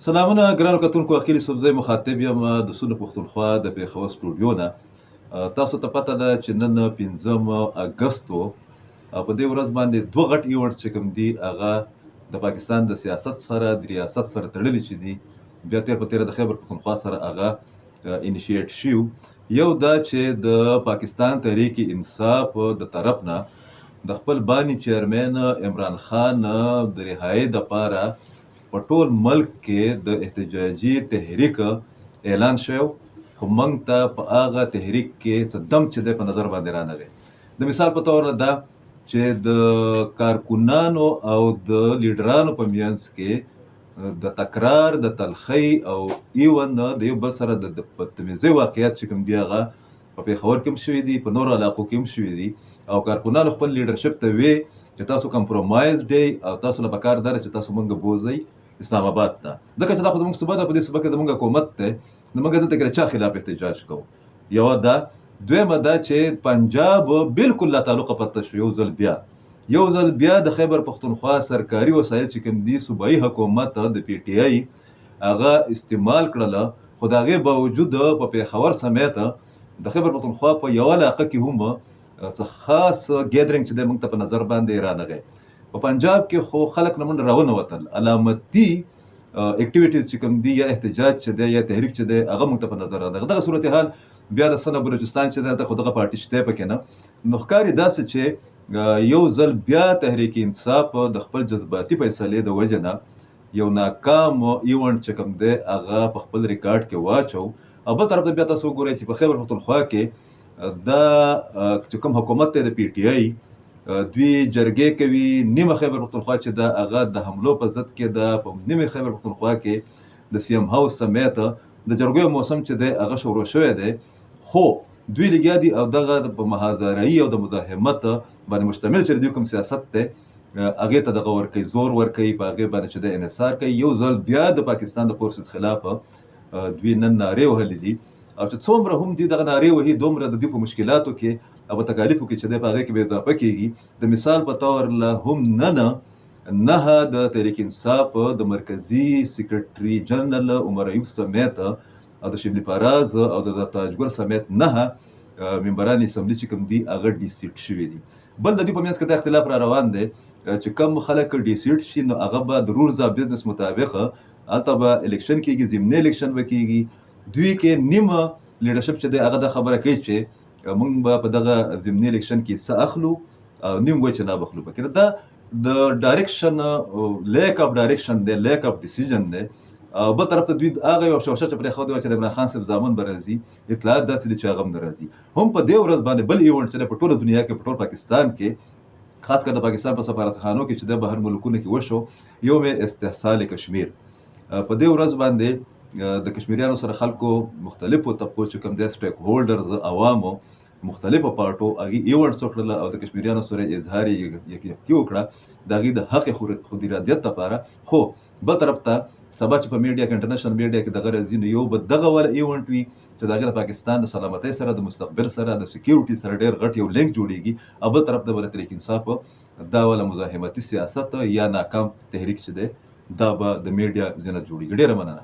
سلامونه ګرانو کتونکو اخیری سبزی مخاطب یم د سونه پښتونخوا د پیښور سټوډیو نه. تاسو ته پته ده چې نن 5 اګست و. په دې ورځ باندې دوه غټ ایونټ چې کوم دي هغه د پاکستان د سیاست سره د ریاست سره تړلي چې دي بیا تیر په تیره د خیبر پښتونخوا سره هغه انیشیټ شو. یو دا چې د پاکستان تحریک انصاف د طرف نه د خپل بانی چیرمن عمران خان د رهایی دپاره په ټول ملک کې د احتجاجي تحریک اعلان شوی، خو موږ ته په هغه تحریک کې څه دم چې دی په نظر باندې رانغی. د مثال په تور دا چې د کارکونانو او د لیډرانو په منځ کې د تکرار د تلخی او ایون د یو بل سره د بدتمیزۍ واقعیت چې کوم دی هغه په پیښور کې هم شوي دي، په نورو علاقو کې هم شوي دي، او کارکونانو خپل لیډرشپ ته وی چې تاسو کمپرومایز دی او تاسو له پکار ده چې تاسو موږ بوځئ اسلام آباد ته، ځکه چې دا خو زموږ صوبه ده، په دې صوبه کې زموږ حکومت دی، نو موږ دلته کې د چا خلاف احتجاج کوو. یوه دا. دویمه دا چې پنجاب بالکل لا تعلقه پته شو. یو ځل بیا د خیبر پښتونخوا سرکاري وسایل چې کوم دي صوبایي حکومت د پی ټی آی هغه استعمال کړله، خو د هغې باوجود په پیښور سمیت د خیبر پښتونخوا په یوه علاقه کې هم خاص ګیدرینګ چې دی موږ ته په نظر باندې رانغی. په پنجاب کې خو خلک نه منډه راونوتل، علامتي اکټیویټیز چې کوم دي یا احتجاج چې دی یا تحریک چې دی هغه موږ ته په نظر راغی. دغه صورتحال بیا د سن بلوچستان چې دی هلته خو دغه پارټي شته پکې نه، نو ښکاري داسې چې یو ځل بیا تحریک انصاف د خپل جذباتي فیصلې د وجې نه یو ناکام ایونټ چې کوم دی هغه په خپل ریکارډ کې واچو. او بل طرف ته بیا تاسو وګورئ چې په خیبر پښتونخوا کې دا چې کوم حکومت دی د پی ټی آی دوی جرګې کوي، نیمه خیبر پښتونخوا چې ده هغه د حملو په ضد کې ده، په نیمه خیبر پښتونخوا کې د سی ایم هاوس سمیت د جرګیو موسم چې دی هغه شروع شوی دی، خو دوی لګیا دي او دغه په محاذرایي او د مزاحمت باندې مشتمل چې دوی کوم سیاست دی هغې ته دغه ورکوي، زور ورکوي، په هغې باندې چې دی انحصار کوي. یو ځل بیا د پاکستان د فورسز خلاف دوی نن نارې وهلې دي، او چې څومره هم دي دغه نارې وهي دومره د دوی په مشکلاتو کې او په تکالیفو کې چې دی په هغې کې به اضافه کېږي. د مثال په طور له هم نه د تحریک انصاف د مرکزي سیکرټري جنرال عمر ایوب سمیت او د شبلی پاراز او د تاجګل سمیت نه ممبران اسمبلی چې کوم دي هغه ډي سیټ شوي دي. بل د دې په منځ کې دا اختلاف را روان دی چې کم خلک ډي سیټ شي نو هغه به د رولز اف بزنس مطابق هلته به الیکشن کېږي، ضمني الیکشن به کېږي. دوی کې نیمه لیډرشپ چې دی هغه دا خبره کوي چې موږ به په دغه ضمني الیکشن کې څه اخلو او نیم وایي چې نه بخلو پکې. دا د ډایرکشن لیک اف ډایرکشن دی، لیک اف ډیسیژن دی. بل طرف ته دوی هغه یو شوشه چې پرېښودې وه چې د عمران خان صاحب زامن به راځي، اطلاعات داسې دي چې هغه هم نه راځي. هم په دې ورځ باندې بل ایونټ چې دی په ټوله دنیا کې، په ټول پاکستان کې، خاص کر د پاکستان په سفارتخانو کې چې دی بهر ملکونو کې وشو، یوم استحصال کشمیر. په دې ورځ باندې د کشمیریانو سره خلکو مختلفو طبقو چې کوم دی سټیک هولډرز عوامو مختلفو پارټو هغې ایونټس وکړله او د کشمیریانو سره اظهار یکجهتي وکړه د هغې د حق خود ارادیت لپاره. خو بل طرف ته سبا چې په میډیا کې انټرنیشنل میډیا کې دغه راځي نو یو به دغه ول ایونټ وي چې د هغې د پاکستان د سلامتۍ سره، د مستقبل سره، د سکیورټي سره ډېر غټ یو لینک جوړېږي، او بل طرف ته به د تحریک انصاف دا وله مزاحمتي سیاست یا ناکام تحریک چې دی دا به د میډیا زینت جوړېږي. ډېره مننه.